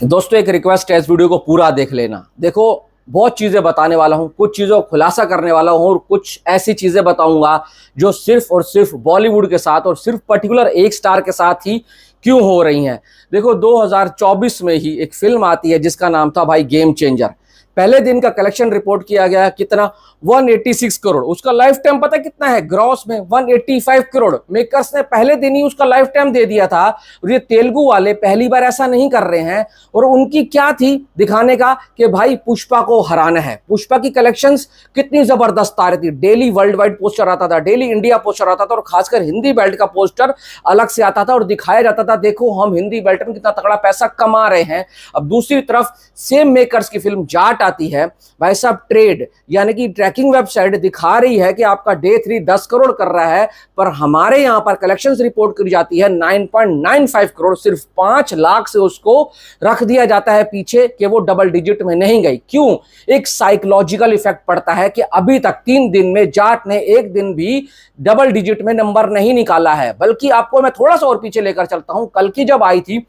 दोस्तों एक रिक्वेस्ट है, इस वीडियो को पूरा देख लेना। देखो बहुत चीजें बताने वाला हूं, कुछ चीजों को खुलासा करने वाला हूं और कुछ ऐसी चीजें बताऊंगा जो सिर्फ और सिर्फ बॉलीवुड के साथ और सिर्फ पर्टिकुलर एक स्टार के साथ ही क्यों हो रही हैं। देखो 2024 में ही एक फिल्म आती है जिसका नाम था भाई गेम चेंजर। पहले दिन का कलेक्शन रिपोर्ट किया गया कितना 186 करोड़। उसका लाइफ टाइम पता कितना है ग्रॉस में 185 करोड़। मेकर्स ने पहले दिन ही उसका लाइफ टाइम दे दिया था। और ये तेलुगु वाले पहली बार ऐसा नहीं कर रहे हैं। और उनकी क्या थी दिखाने का कि भाई पुष्पा को हराना है। पुष्पा की कलेक्शंस कितनी जबरदस्त आ रही थी। डेली वर्ल्ड वाइड पोस्टर आता था, डेली इंडिया पोस्टर आता था और खासकर हिंदी बेल्ट का पोस्टर अलग से आता था और दिखाया जाता था देखो हम हिंदी बेल्ट में कितना तगड़ा पैसा कमा रहे हैं। अब दूसरी तरफ सेम मेकर्स की फिल्म जाट आती है भाई साहब। ट्रेड यानी कि ट्रैकिंग वेबसाइट दिखा रही है कि आपका डे 3 10 करोड़ कर रहा है, पर हमारे यहां पर कलेक्शंस रिपोर्ट करी जाती है 9.95 करोड़। सिर्फ 5 लाख से उसको रख दिया जाता है पीछे कि वो डबल डिजिट में नहीं गई। क्यों? एक साइकोलॉजिकल इफेक्ट पड़ता है कि अभी तक 3 दिन में जाट ने एक दिन भी डबल डिजिट में नंबर नहीं निकाला है। बल्कि आपको मैं थोड़ा सा और पीछे लेकर चलता हूं। कल की जब आई थी,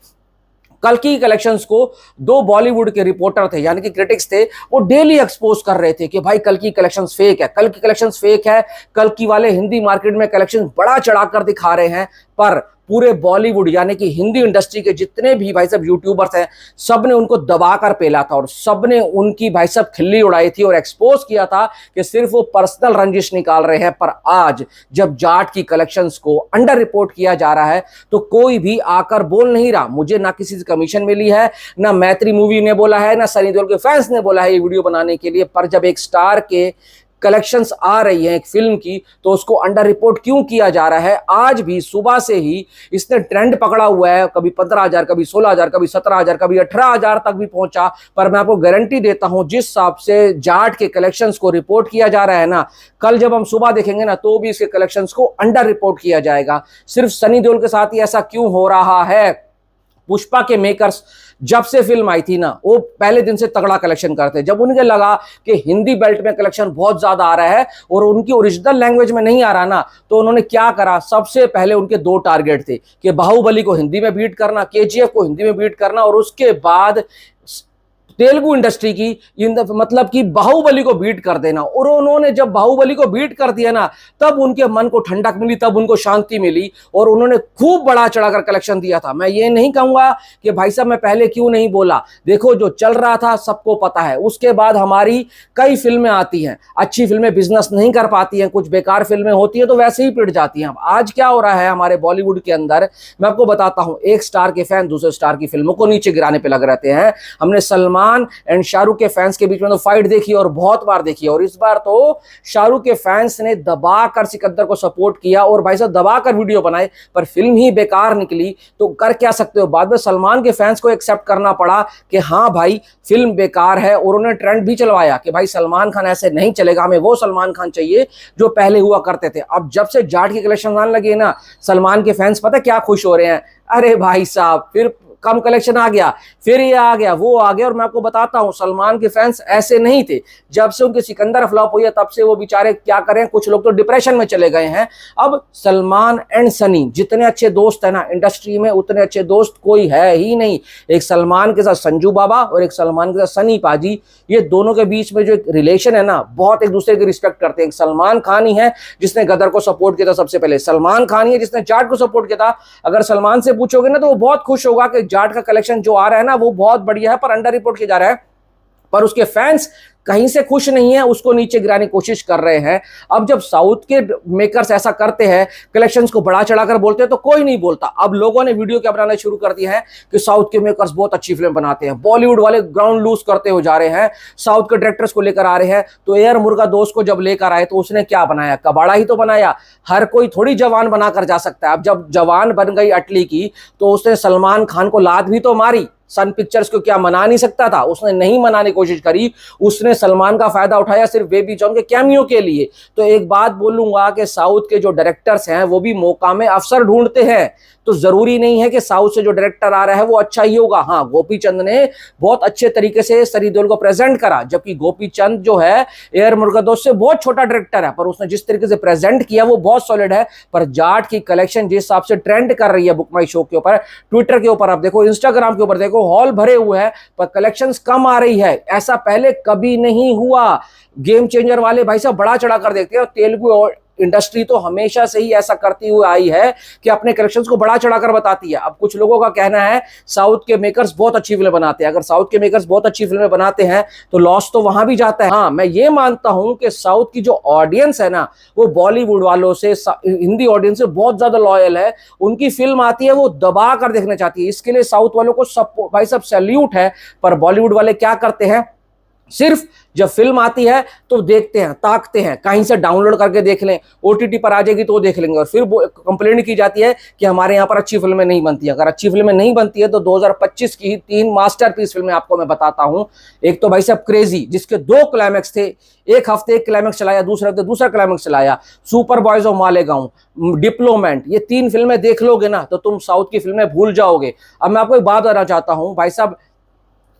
कल की कलेक्शंस को दो बॉलीवुड के रिपोर्टर थे यानी कि क्रिटिक्स थे, वो डेली एक्सपोज कर रहे थे कि भाई कल की कलेक्शंस फेक है, कल की कलेक्शंस फेक है। कल की वाले हिंदी मार्केट में कलेक्शंस बड़ा चढ़ाकर दिखा रहे हैं, पर पूरे बॉलीवुड यानी कि हिंदी इंडस्ट्री के जितने भी भाई साहब यूट्यूबर्स हैं सब ने उनको दबाकर पेला था और सब ने उनकी भाई साहब खिल्ली उड़ाई थी और एक्सपोज किया था कि सिर्फ वो पर्सनल रंजिश निकाल रहे हैं। पर आज जब जाट की कलेक्शंस को अंडर रिपोर्ट किया जा रहा है तो कोई भी आकर बोल नहीं रहा। मुझे ना किसी से कमीशन मिली है, ना मैत्री मूवी ने बोला है, ना सनी देओल के फैंस ने बोला है ये वीडियो बनाने के लिए। पर जब एक स्टार के कलेक्शंस आ रही हैं एक फिल्म की तो उसको अंडर रिपोर्ट क्यों किया जा रहा है? आज भी सुबह से ही इसने ट्रेंड पकड़ा हुआ है। कभी 15,000, कभी 16,000, कभी 17,000, कभी 18,000 तक भी पहुंचा। पर मैं आपको गारंटी देता हूं जिस हिसाब से जाट के कलेक्शंस को रिपोर्ट किया जा रहा है ना, कल जब हम सुबह देखेंगे ना तो भी इसके कलेक्शंस को अंडर रिपोर्ट किया जाएगा। सिर्फ सनी देओल के साथ ही ऐसा क्यों हो रहा है? पुष्पा के मेकर्स जब से फिल्म आई थी ना वो पहले दिन से तगड़ा कलेक्शन करते। जब उन्हें लगा कि हिंदी बेल्ट में कलेक्शन बहुत ज्यादा आ रहा है और उनकी ओरिजिनल लैंग्वेज में नहीं आ रहा ना, तो उन्होंने क्या करा, सबसे पहले उनके 2 टारगेट थे कि बाहुबली को हिंदी में बीट करना, केजीएफ को हिंदी में बीट करना और उसके बाद तेलुगु इंडस्ट्री की मतलब कि बाहुबली को बीट कर देना। और उन्होंने जब बाहुबली को बीट कर दिया ना तब उनके मन को ठंडक मिली, तब उनको शांति मिली और उन्होंने खूब बड़ा चढ़ाकर कलेक्शन दिया था। मैं ये नहीं कहूंगा कि भाई साहब मैं पहले क्यों नहीं बोला। देखो जो चल रहा था सबको पता है। उसके बाद हमारी कई फिल्में आती हैं, अच्छी फिल्में बिजनेस नहीं कर पाती हैं, कुछ बेकार फिल्में होती हैं तो वैसे ही पिट जाती हैं। आज क्या हो रहा है हमारे बॉलीवुड के अंदर, मैं आपको बताता हूं। एक स्टार के फैन दूसरे स्टार की फिल्मों को नीचे गिराने पर लग रहते हैं। हमने सलमान एंड शाहरुख के फैंस के बीच में तो फाइट देखी और बहुत बार देखी, और इस बार तो शाहरुख के फैंस ने दबाकर सिकंदर को सपोर्ट किया और भाई साहब दबाकर वीडियो बनाए, पर फिल्म ही बेकार निकली। तो कर क्या सकते हो? बाद में सलमान के फैंस को एक्सेप्ट करना पड़ा कि हाँ भाई फिल्म बेकार है और उन्होंने ट्रेंड भी चलवाया कि भाई सलमान खान ऐसे नहीं चलेगा, हमें वो सलमान खान चाहिए जो पहले हुआ करते थे। अब जब से जाट की कलेक्शन आने लगे ना, सलमान के फैंस पता क्या खुश हो रहे हैं, अरे भाई साहब फिर कम कलेक्शन आ गया, फिर ये आ गया, वो आ गया। और मैं आपको बताता हूं सलमान के फैंस ऐसे नहीं थे। जब से उनके सिकंदर फ्लॉप हुई है तब से वो बेचारे क्या करें, कुछ लोग तो डिप्रेशन में चले गए हैं। अब सलमान एंड सनी जितने अच्छे दोस्त है ना इंडस्ट्री में, उतने अच्छे दोस्त कोई है ही नहीं। एक सलमान के साथ संजू बाबा और एक सलमान के साथ सनी पाजी, ये दोनों के बीच में जो एक रिलेशन है ना, बहुत एक दूसरे की रिस्पेक्ट करते हैं। एक सलमान खान ही है जिसने गदर को सपोर्ट किया था सबसे पहले, सलमान खान ही है जिसने जाट को सपोर्ट किया था। अगर सलमान से पूछोगे ना तो वो बहुत खुश होगा कि जाट का कलेक्शन जो आ रहा है ना वो बहुत बढ़िया है, पर अंडर रिपोर्ट किया जा रहा है। पर उसके फैंस कहीं से खुश नहीं है, उसको नीचे गिराने की कोशिश कर रहे हैं। अब जब साउथ के मेकर्स ऐसा करते हैं, कलेक्शंस को बढ़ा चढ़ाकर बोलते हैं तो कोई नहीं बोलता। अब लोगों ने वीडियो क्या बनाना शुरू कर दिया है कि साउथ के मेकर्स बहुत अच्छी फिल्म बनाते हैं, बॉलीवुड वाले ग्राउंड लूज करते हो जा रहे हैं, साउथ के डायरेक्टर्स को लेकर आ रहे हैं। तो एयर मुर्गा दोस्त को जब लेकर आए तो उसने क्या बनाया, कबाड़ा ही तो बनाया। हर कोई थोड़ी जवान बनाकर जा सकता है। अब जब जवान बन गई अटली की तो उसने सलमान खान को लात भी तो मारी। सन पिक्चर्स को क्या मना नहीं सकता था? उसने नहीं मनाने की कोशिश करी, उसने सलमान का फायदा उठाया सिर्फ बेबी जॉन के कैमियो के लिए। तो एक बात बोलूंगा कि साउथ के जो डायरेक्टर्स हैं वो भी मौका में अवसर ढूंढते हैं। तो जरूरी नहीं है कि साउथ से जो डायरेक्टर आ रहा है वो अच्छा ही होगा। हाँ, गोपी चंद ने बहुत अच्छे तरीके से सनी देओल को प्रेजेंट करा, जबकि गोपी चंद जो है एयर मुर्गदोस से बहुत छोटा डायरेक्टर है, पर उसने जिस तरीके से प्रेजेंट किया वो बहुत सॉलिड है। पर जाट की कलेक्शन जिस हिसाब से ट्रेंड कर रही है बुक माई शो के ऊपर, ट्विटर के ऊपर आप देखो, इंस्टाग्राम के ऊपर देखो, हॉल भरे हुए हैं पर कलेक्शंस कम आ रही है। ऐसा पहले कभी नहीं हुआ। गेम चेंजर वाले भाई साहब बड़ा चढ़ा कर देखते हैं, और तेलुगु इंडस्ट्री तो हमेशा से ही ऐसा करती हुई आई है कि अपने कलेक्शंस को बड़ा चढ़ाकर बताती है। अब कुछ लोगों का कहना है साउथ के मेकर्स बहुत अच्छी फिल्में बनाते हैं। अगर साउथ के मेकर्स बहुत अच्छी फिल्में बनाते हैं तो लॉस तो वहां भी जाता है। हाँ, मैं ये मानता हूं कि साउथ की जो ऑडियंस है ना, वो बॉलीवुड वालों से, हिंदी ऑडियंस से बहुत ज्यादा लॉयल है। उनकी फिल्म आती है वो दबा कर देखना चाहती है, इसके लिए साउथ वालों को सब भाई सब सैल्यूट है। पर बॉलीवुड वाले क्या करते हैं, सिर्फ जब फिल्म आती है तो देखते हैं, ताकते हैं, कहीं से डाउनलोड करके देख लें, ओटीटी पर आ जाएगी तो देख लेंगे, और फिर कंप्लेंट की जाती है कि हमारे यहाँ पर अच्छी फिल्में नहीं बनती है। अगर अच्छी फिल्में नहीं बनती है तो 2025 की 3 मास्टरपीस फिल्में आपको मैं बताता हूं। एक तो भाई साहब क्रेजी, जिसके 2 क्लाइमैक्स थे, एक हफ्ते एक क्लाइमैक्स चलाया, दूसरे हफ्ते दूसरा क्लाइमैक्स चलाया। सुपर बॉयज ऑफ मालेगांव, डिप्लोमेंट, ये 3 फिल्में देख लोगे ना तो तुम साउथ की फिल्में भूल जाओगे। अब मैं आपको एक बात बताना चाहता हूं भाई साहब,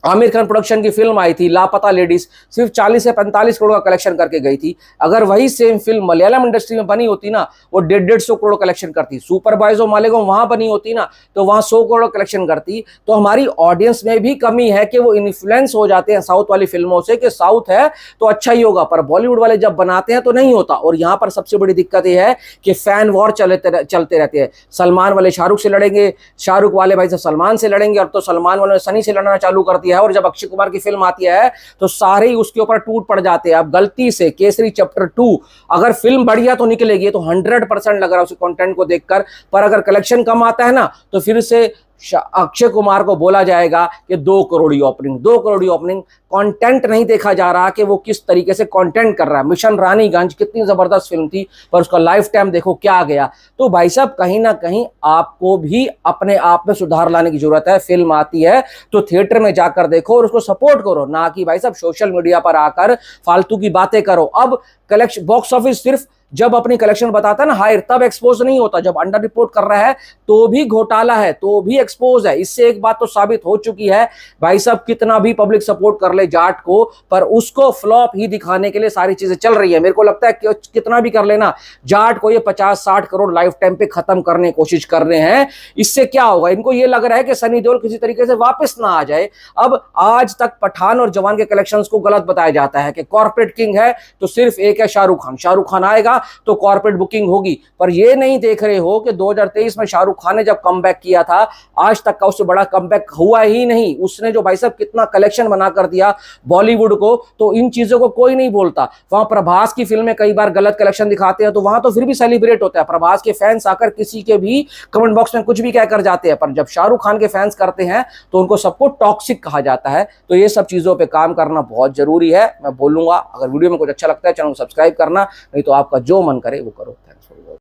आमिर खान प्रोडक्शन की फिल्म आई थी लापता लेडीज, सिर्फ 40 से 45 करोड़ का कलेक्शन करके गई थी। अगर वही सेम फिल्म मलयालम इंडस्ट्री में बनी होती ना, वो 150 करोड़ कलेक्शन करती। सुपर बॉयज ऑफ मालेगांव वहां बनी होती ना तो वहां 100 करोड़ कलेक्शन करती। तो हमारी ऑडियंस में भी कमी है कि वो इन्फ्लुएंस हो जाते हैं साउथ वाली फिल्मों से कि साउथ है तो अच्छा ही होगा, पर बॉलीवुड वाले जब बनाते हैं तो नहीं होता। और यहाँ पर सबसे बड़ी दिक्कत यह है कि फैन वॉर चलते रहते हैं। सलमान वाले शाहरुख से लड़ेंगे, शाहरुख वाले भाई साहब सलमान से लड़ेंगे, और तो सलमान वाले सनी से लड़ना चालू कर दिया है। और जब अक्षय कुमार की फिल्म आती है तो सारे ही उसके ऊपर टूट पड़ जाते हैं। अब गलती से केसरी चैप्टर 2 अगर फिल्म बढ़िया तो निकलेगी, तो 100% लग रहा है उस कंटेंट को देखकर, पर अगर कलेक्शन कम आता है ना तो फिर से अक्षय कुमार को बोला जाएगा कि 2 crore opening, 2 crore opening. Content नहीं देखा जा रहा कि वो किस तरीके से कंटेंट कर रहा है। मिशन रानीगंज कितनी जबरदस्त फिल्म थी, पर उसका लाइफ टाइम देखो क्या गया। तो भाई साहब कहीं ना कहीं आपको भी अपने आप में सुधार लाने की जरूरत है। फिल्म आती है तो थिएटर में जाकर देखो और उसको सपोर्ट करो, ना कि भाई साहब सोशल मीडिया पर आकर फालतू की बातें करो। अब कलेक्शन बॉक्स ऑफिस सिर्फ जब अपनी कलेक्शन बताता है ना हायर, तब एक्सपोज नहीं होता। जब अंडर रिपोर्ट कर रहा है तो भी घोटाला है, तो भी एक्सपोज है। इससे एक बात तो साबित हो चुकी है भाई साहब, कितना भी पब्लिक सपोर्ट कर ले जाट को, पर उसको फ्लॉप ही दिखाने के लिए सारी चीजें चल रही है। मेरे को लगता है कि कितना भी कर लेना, जाट को ये 50-60 करोड़ लाइफ टाइम पे खत्म करने की कोशिश कर रहे हैं। इससे क्या होगा, इनको ये लग रहा है कि सनी देओल किसी तरीके से वापस ना आ जाए। अब आज तक पठान और जवान के कलेक्शंस को गलत बताया जाता है कि कॉर्पोरेट किंग है तो सिर्फ एक है शाहरुख खान, शाहरुख खान आएगा तो कॉर्पोरेट बुकिंग होगी। पर ये नहीं देख रहे हो कि 2023 में शाहरुख खान ने जब कमबैक किया था, आज तक का उससे बड़ा कमबैक हुआ ही नहीं। उसने जो भाई साहब कितना कलेक्शन बना कर दिया बॉलीवुड को, तो इन चीजों को कोई नहीं बोलता। वहां प्रभास की फिल्में कई बार गलत कलेक्शन दिखाते हैं तो वहां तो फिर भी सेलिब्रेट होता है। प्रभास के फैंस आकर किसी के भी कमेंट बॉक्स में कुछ भी कहकर जाते हैं, पर जब शाहरुख खान के फैंस करते हैं तो उनको सबको टॉक्सिक कहा जाता है। तो ये सब चीजों पर काम करना बहुत जरूरी है। मैं बोलूंगा अगर वीडियो में कुछ अच्छा लगता है चैनल को सब्सक्राइब करना, नहीं तो आपका जो मन करे वो करो। Thanks for watching.